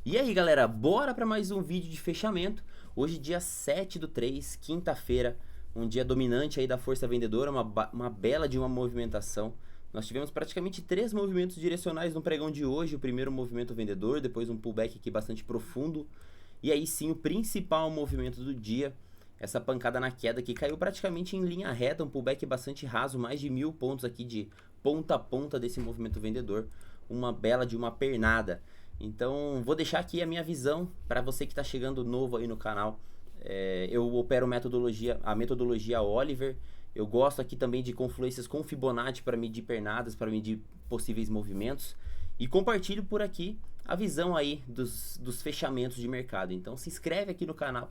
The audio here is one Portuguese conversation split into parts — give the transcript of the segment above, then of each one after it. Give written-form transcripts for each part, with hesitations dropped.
E aí galera, bora para mais um vídeo de fechamento. Hoje dia 7/3, quinta-feira, um dia dominante aí da força vendedora, uma bela de uma movimentação. Nós tivemos praticamente três movimentos direcionais no pregão de hoje. O primeiro movimento vendedor, depois um pullback aqui bastante profundo. E aí sim o principal movimento do dia, essa pancada na queda que caiu praticamente em linha reta, um pullback bastante raso, mais de 1000 pontos aqui de ponta a ponta desse movimento vendedor. Uma bela de uma pernada. Então, vou deixar aqui a minha visão para você que está chegando novo aí no canal. Eu opero a metodologia Oliver. Eu gosto aqui também de confluências com Fibonacci para medir pernadas, para medir possíveis movimentos. E compartilho por aqui a visão aí dos fechamentos de mercado. Então, se inscreve aqui no canal,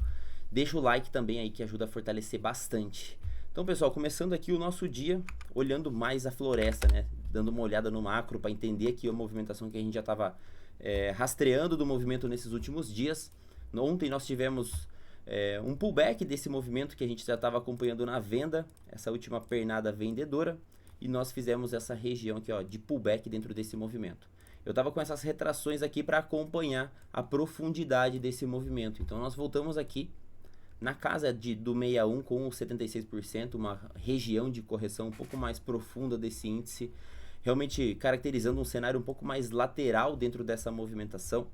deixa o like também aí que ajuda a fortalecer bastante. Então, pessoal, começando aqui o nosso dia, olhando mais a floresta, né? Dando uma olhada no macro para entender aqui a movimentação que a gente já estava rastreando do movimento nesses últimos dias. Ontem nós tivemos um pullback desse movimento que a gente já estava acompanhando na venda, essa última pernada vendedora, e nós fizemos essa região aqui, ó, de pullback dentro desse movimento. Eu estava com essas retrações aqui para acompanhar a profundidade desse movimento. Então nós voltamos aqui na casa do 61 com 76%, uma região de correção um pouco mais profunda desse índice, realmente caracterizando um cenário um pouco mais lateral dentro dessa movimentação.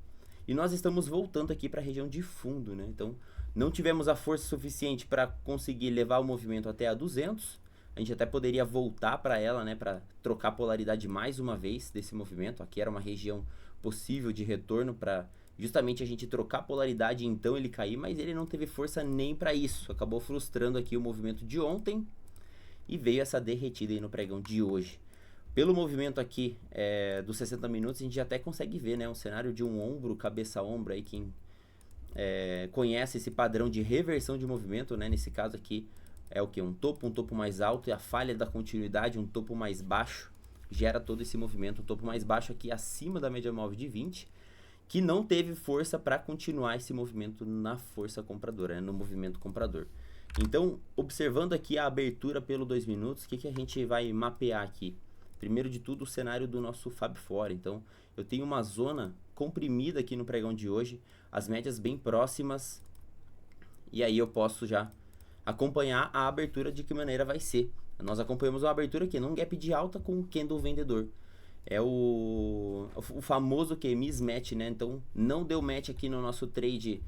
E nós estamos voltando aqui para a região de fundo, né? Então, não tivemos a força suficiente para conseguir levar o movimento até a 200. A gente até poderia voltar para ela, né, para trocar polaridade mais uma vez desse movimento. Aqui era uma região possível de retorno para justamente a gente trocar polaridade e então ele cair, mas ele não teve força nem para isso. Acabou frustrando aqui o movimento de ontem e veio essa derretida aí no pregão de hoje. Pelo movimento aqui dos 60 minutos, a gente até consegue ver, né, um cenário de um ombro, cabeça-ombro aí, quem conhece esse padrão de reversão de movimento, né, nesse caso aqui é o que? Um topo mais alto e a falha da continuidade, um topo mais baixo, gera todo esse movimento, um topo mais baixo aqui acima da média móvel de 20, que não teve força para continuar esse movimento na força compradora, né, no movimento comprador. Então, observando aqui a abertura pelo 2 minutos, o que a gente vai mapear aqui? Primeiro de tudo, o cenário do nosso Fab Four. Então, eu tenho uma zona comprimida aqui no pregão de hoje, as médias bem próximas, e aí eu posso já acompanhar a abertura de que maneira vai ser. Nós acompanhamos uma abertura aqui num gap de alta com o candle vendedor. É o famoso que mismatch, né? Então, não deu match aqui no nosso trade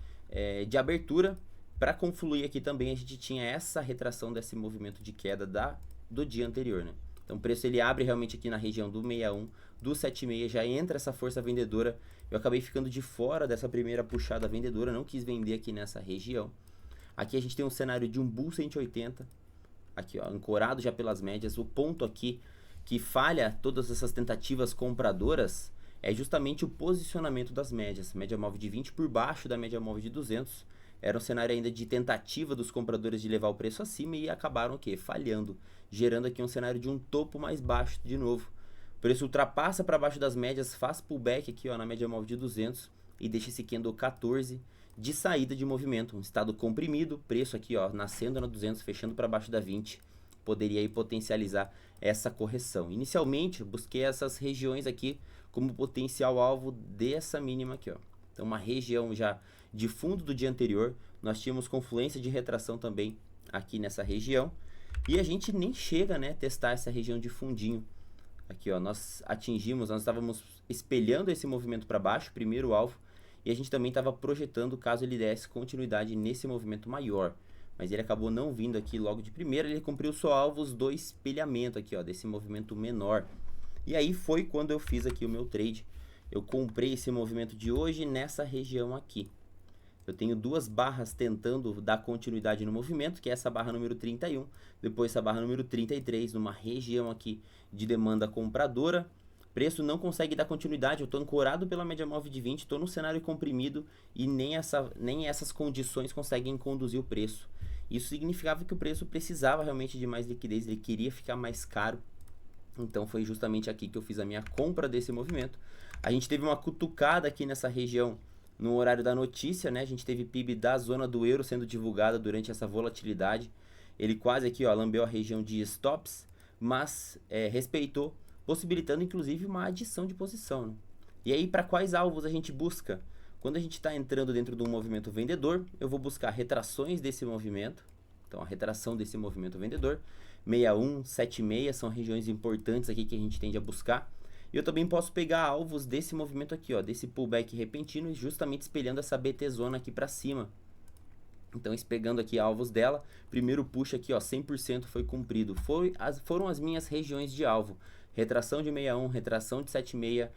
de abertura. Para confluir aqui também, a gente tinha essa retração desse movimento de queda do dia anterior, né? Então o preço ele abre realmente aqui na região do 61, do 76, já entra essa força vendedora. Eu acabei ficando de fora dessa primeira puxada vendedora, não quis vender aqui nessa região. Aqui a gente tem um cenário de um Bull 180, aqui ó, ancorado já pelas médias. O ponto aqui que falha todas essas tentativas compradoras é justamente o posicionamento das médias. Média móvel de 20 por baixo da média móvel de 200. Era um cenário ainda de tentativa dos compradores de levar o preço acima e acabaram o quê? Falhando, gerando aqui um cenário de um topo mais baixo de novo. O preço ultrapassa para baixo das médias, faz pullback aqui ó, na média móvel de 200 e deixa esse candle 14 de saída de movimento. Um estado comprimido, preço aqui ó, nascendo na 200, fechando para baixo da 20. Poderia aí potencializar essa correção. Inicialmente, busquei essas regiões aqui como potencial alvo dessa mínima aqui ó. Então uma região já de fundo do dia anterior, nós tínhamos confluência de retração também aqui nessa região, e a gente nem chega, né, testar essa região de fundinho. Aqui ó, nós estávamos espelhando esse movimento para baixo, primeiro alvo, e a gente também estava projetando caso ele desse continuidade nesse movimento maior, mas ele acabou não vindo aqui logo de primeira. Ele cumpriu só alvos do espelhamento aqui ó, desse movimento menor, e aí foi quando eu fiz aqui o meu trade. Eu comprei esse movimento de hoje nessa região aqui. Eu tenho duas barras tentando dar continuidade no movimento, que é essa barra número 31, depois essa barra número 33, numa região aqui de demanda compradora. Preço não consegue dar continuidade, eu estou ancorado pela média móvel de 20, estou no cenário comprimido e nem essas condições conseguem conduzir o preço. Isso significava que o preço precisava realmente de mais liquidez, ele queria ficar mais caro. Então foi justamente aqui que eu fiz a minha compra desse movimento. A gente teve uma cutucada aqui nessa região no horário da notícia, né? A gente teve PIB da zona do euro sendo divulgada durante essa volatilidade. Ele quase aqui ó, lambeu a região de stops, mas respeitou, possibilitando inclusive uma adição de posição, né? E aí para quais alvos a gente busca? Quando a gente está entrando dentro de um movimento vendedor, eu vou buscar retrações desse movimento. Então, a retração desse movimento vendedor. 61, 76 são regiões importantes aqui que a gente tende a buscar. E eu também posso pegar alvos desse movimento aqui, ó, desse pullback repentino, justamente espelhando essa BT zona aqui para cima. Então, pegando aqui alvos dela, primeiro push aqui, ó, 100% foi cumprido. Foram as minhas regiões de alvo. Retração de 61, retração de 76,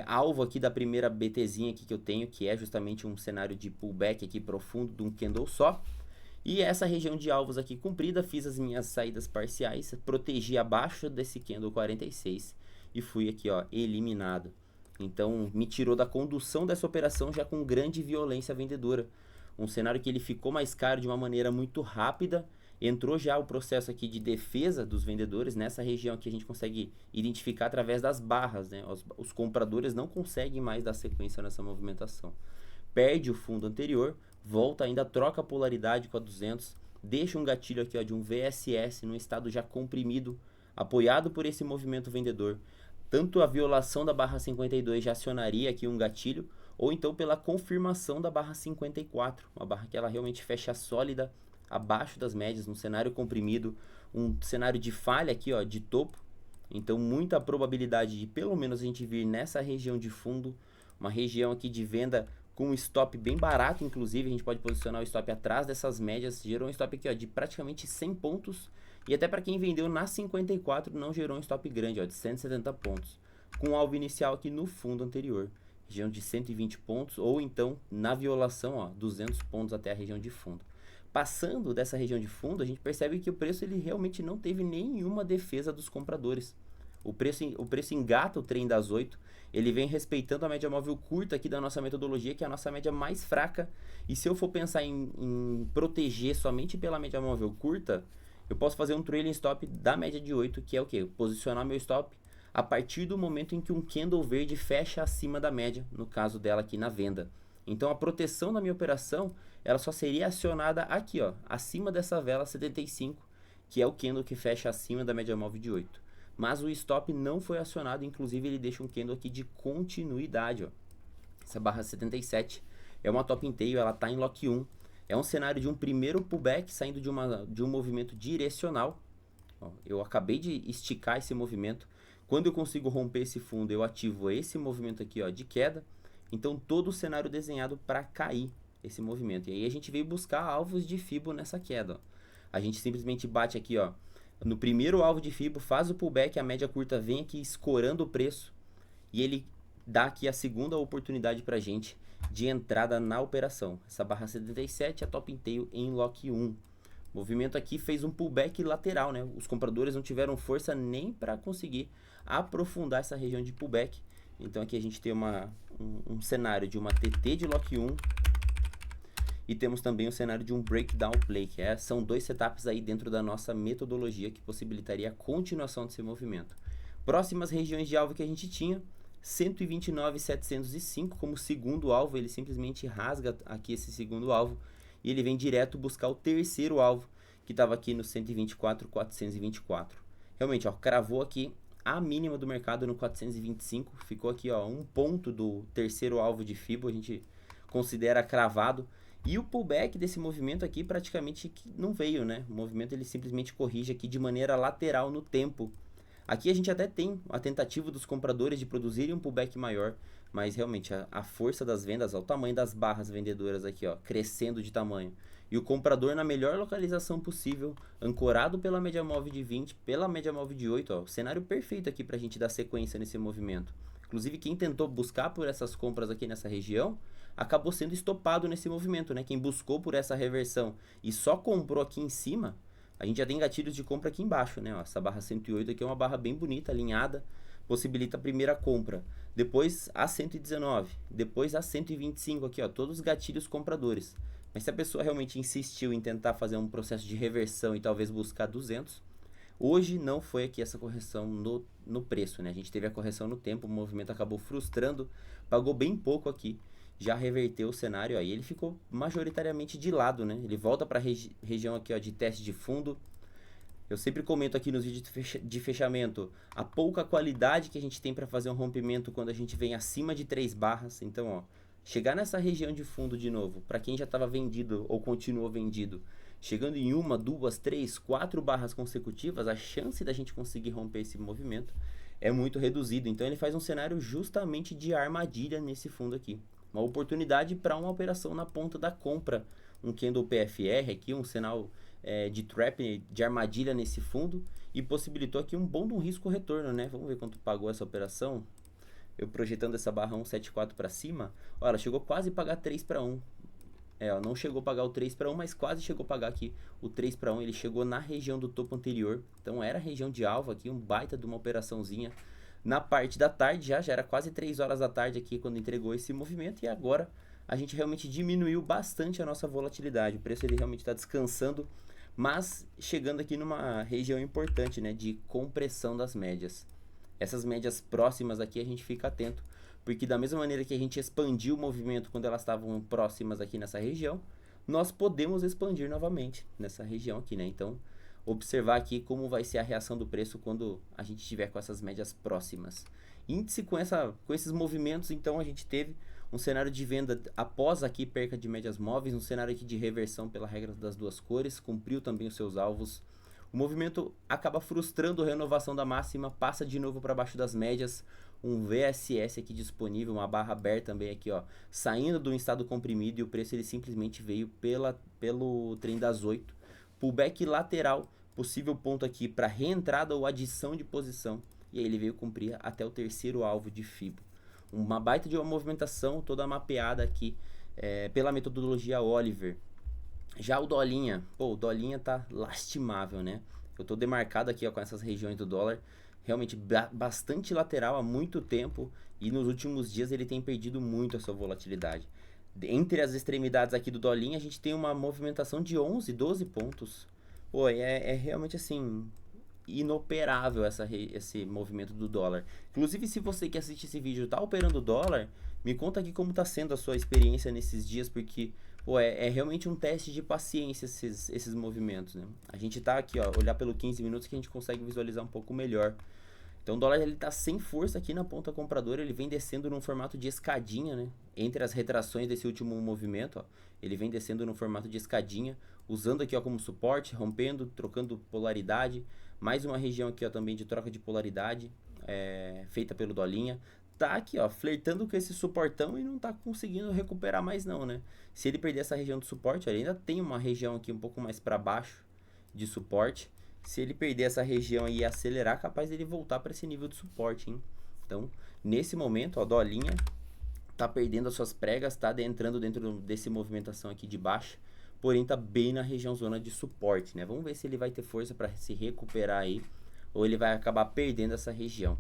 alvo aqui da primeira BTzinha aqui que eu tenho, que é justamente um cenário de pullback aqui profundo de um candle só. E essa região de alvos aqui cumprida, fiz as minhas saídas parciais, protegi abaixo desse candle 46 e fui aqui, ó, eliminado. Então, me tirou da condução dessa operação já com grande violência vendedora. Um cenário que ele ficou mais caro de uma maneira muito rápida. Entrou já o processo aqui de defesa dos vendedores nessa região que a gente consegue identificar através das barras, né? Os compradores não conseguem mais dar sequência nessa movimentação. Perde o fundo anterior, volta, ainda troca a polaridade com a 200, deixa um gatilho aqui, ó, de um VSS num estado já comprimido, apoiado por esse movimento vendedor. Tanto a violação da barra 52 já acionaria aqui um gatilho, ou então pela confirmação da barra 54, uma barra que ela realmente fecha sólida abaixo das médias, num cenário comprimido, um cenário de falha aqui, ó, de topo. Então, muita probabilidade de pelo menos a gente vir nessa região de fundo, uma região aqui de venda com um stop bem barato, inclusive a gente pode posicionar o stop atrás dessas médias, gerou um stop aqui, ó, de praticamente 100 pontos, e até para quem vendeu na 54 não gerou um stop grande, ó, de 170 pontos, com o alvo inicial aqui no fundo anterior, região de 120 pontos, ou então na violação, ó, 200 pontos até a região de fundo. Passando dessa região de fundo, a gente percebe que o preço ele realmente não teve nenhuma defesa dos compradores. O preço engata o trem das 8, ele vem respeitando a média móvel curta aqui da nossa metodologia, que é a nossa média mais fraca. E se eu for pensar em proteger somente pela média móvel curta, eu posso fazer um trailing stop da média de 8, que é o quê? Posicionar meu stop a partir do momento em que um candle verde fecha acima da média, no caso dela aqui na venda. Então a proteção da minha operação, ela só seria acionada aqui, ó, acima dessa vela 75, que é o candle que fecha acima da média móvel de 8. Mas o stop não foi acionado, inclusive ele deixa um candle aqui de continuidade, ó. Essa barra 77 é uma top in tail, ela está em lock 1. É um cenário de um primeiro pullback saindo de um movimento direcional. Ó, eu acabei de esticar esse movimento. Quando eu consigo romper esse fundo, eu ativo esse movimento aqui, ó, de queda. Então todo o cenário desenhado para cair esse movimento. E aí a gente veio buscar alvos de Fibo nessa queda, ó. A gente simplesmente bate aqui, ó, no primeiro alvo de Fibo, faz o pullback, a média curta vem aqui escorando o preço e ele dá aqui a segunda oportunidade para a gente de entrada na operação. Essa barra 77 é a top in tail em lock 1. O movimento aqui fez um pullback lateral, né? Os compradores não tiveram força nem para conseguir aprofundar essa região de pullback. Então aqui a gente tem um cenário de uma TT de lock 1 e temos também o cenário de um breakdown play, que são dois setups aí dentro da nossa metodologia que possibilitaria a continuação desse movimento. Próximas regiões de alvo que a gente tinha, 129.705 como segundo alvo, ele simplesmente rasga aqui esse segundo alvo e ele vem direto buscar o terceiro alvo, que estava aqui no 124.424. Realmente, ó, cravou aqui a mínima do mercado no 425, ficou aqui, ó, um ponto do terceiro alvo de Fibo, a gente considera cravado. E o pullback desse movimento aqui praticamente não veio, né? O movimento ele simplesmente corrige aqui de maneira lateral no tempo. Aqui a gente até tem a tentativa dos compradores de produzirem um pullback maior, mas realmente a força das vendas, ó, o tamanho das barras vendedoras aqui, ó, crescendo de tamanho. E o comprador na melhor localização possível, ancorado pela média móvel de 20, pela média móvel de 8, ó, o cenário perfeito aqui para a gente dar sequência nesse movimento. Inclusive quem tentou buscar por essas compras aqui nessa região, acabou sendo estopado nesse movimento, né? Quem buscou por essa reversão e só comprou aqui em cima, a gente já tem gatilhos de compra aqui embaixo, né? Ó, essa barra 108 aqui é uma barra bem bonita, alinhada, possibilita a primeira compra. Depois a 119, depois a 125 aqui, ó, todos os gatilhos compradores. Mas se a pessoa realmente insistiu em tentar fazer um processo de reversão e talvez buscar 200, hoje não foi aqui essa correção no preço, né? A gente teve a correção no tempo, o movimento acabou frustrando, pagou bem pouco aqui. Já reverteu o cenário, aí ele ficou majoritariamente de lado, né? Ele volta para a região aqui, ó, de teste de fundo. Eu sempre comento aqui nos vídeos de fechamento a pouca qualidade que a gente tem para fazer um rompimento quando a gente vem acima de 3 barras. Então, ó, chegar nessa região de fundo de novo, para quem já estava vendido ou continuou vendido, chegando em uma, duas, três, quatro barras consecutivas, a chance da gente conseguir romper esse movimento é muito reduzido. Então ele faz um cenário justamente de armadilha nesse fundo aqui. Uma oportunidade para uma operação na ponta da compra. Um candle PFR aqui, um sinal de trap, de armadilha nesse fundo. E possibilitou aqui um bom risco retorno, né? Vamos ver quanto pagou essa operação. Eu projetando essa barra 174 para cima. Olha, ela chegou quase a pagar 3 para 1. Ó, não chegou a pagar o 3 para 1, mas quase chegou a pagar aqui o 3 para 1. Ele chegou na região do topo anterior. Então era a região de alvo aqui, um baita de uma operaçãozinha. Na parte da tarde já era quase 3 horas da tarde aqui quando entregou esse movimento. E agora a gente realmente diminuiu bastante a nossa volatilidade. O preço ele realmente está descansando, mas chegando aqui numa região importante, né, de compressão das médias. Essas médias próximas aqui a gente fica atento, porque da mesma maneira que a gente expandiu o movimento quando elas estavam próximas aqui nessa região, nós podemos expandir novamente nessa região aqui, né? Então, observar aqui como vai ser a reação do preço quando a gente estiver com essas médias próximas. Índice com esses movimentos, então a gente teve um cenário de venda após aqui perca de médias móveis, um cenário aqui de reversão pela regra das duas cores, cumpriu também os seus alvos. O movimento acaba frustrando a renovação da máxima, passa de novo para baixo das médias, um VSS aqui disponível, uma barra aberta também aqui, ó, saindo do estado comprimido, e o preço ele simplesmente veio pelo trem das 8. Pullback lateral, possível ponto aqui para reentrada ou adição de posição, e aí ele veio cumprir até o terceiro alvo de FIBO. Uma baita de uma movimentação toda mapeada aqui pela metodologia Oliver. Já o Dolinha, o Dolinha tá lastimável, né? Eu tô demarcado aqui, ó, com essas regiões do dólar, realmente bastante lateral há muito tempo, e nos últimos dias ele tem perdido muito a sua volatilidade. Entre as extremidades aqui do Dolinha, a gente tem uma movimentação de 11, 12 pontos. Pô, é realmente assim, inoperável esse movimento do dólar. Inclusive, se você que assiste esse vídeo tá operando dólar, me conta aqui como tá sendo a sua experiência nesses dias, porque pô, é realmente um teste de paciência esses movimentos, né? A gente tá aqui, ó, olhar pelo 15 minutos que a gente consegue visualizar um pouco melhor. Então o dólar ele tá sem força aqui na ponta compradora, ele vem descendo num formato de escadinha, né? Entre as retrações desse último movimento, ó, ele vem descendo no formato de escadinha, usando aqui, ó, como suporte, rompendo, trocando polaridade. Mais uma região aqui, ó, também de troca de polaridade, feita pelo Dolinha. Tá aqui, ó, flertando com esse suportão e não tá conseguindo recuperar mais não, né? Se ele perder essa região de suporte, ele ainda tem uma região aqui um pouco mais para baixo de suporte. Se ele perder essa região aí e acelerar, capaz dele voltar para esse nível de suporte, hein? Então, nesse momento, ó, Dolinha tá perdendo as suas pregas, tá entrando dentro desse movimentação aqui de baixa, porém tá bem na região zona de suporte, né? Vamos ver se ele vai ter força para se recuperar aí, ou ele vai acabar perdendo essa região.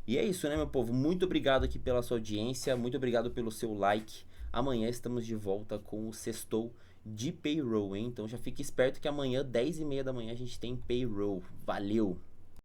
E é isso, né, meu povo? Muito obrigado aqui pela sua audiência, muito obrigado pelo seu like. Amanhã estamos de volta com o Sextou de Payroll, hein? Então já fique esperto que amanhã, 10h30 da manhã, a gente tem Payroll. Valeu!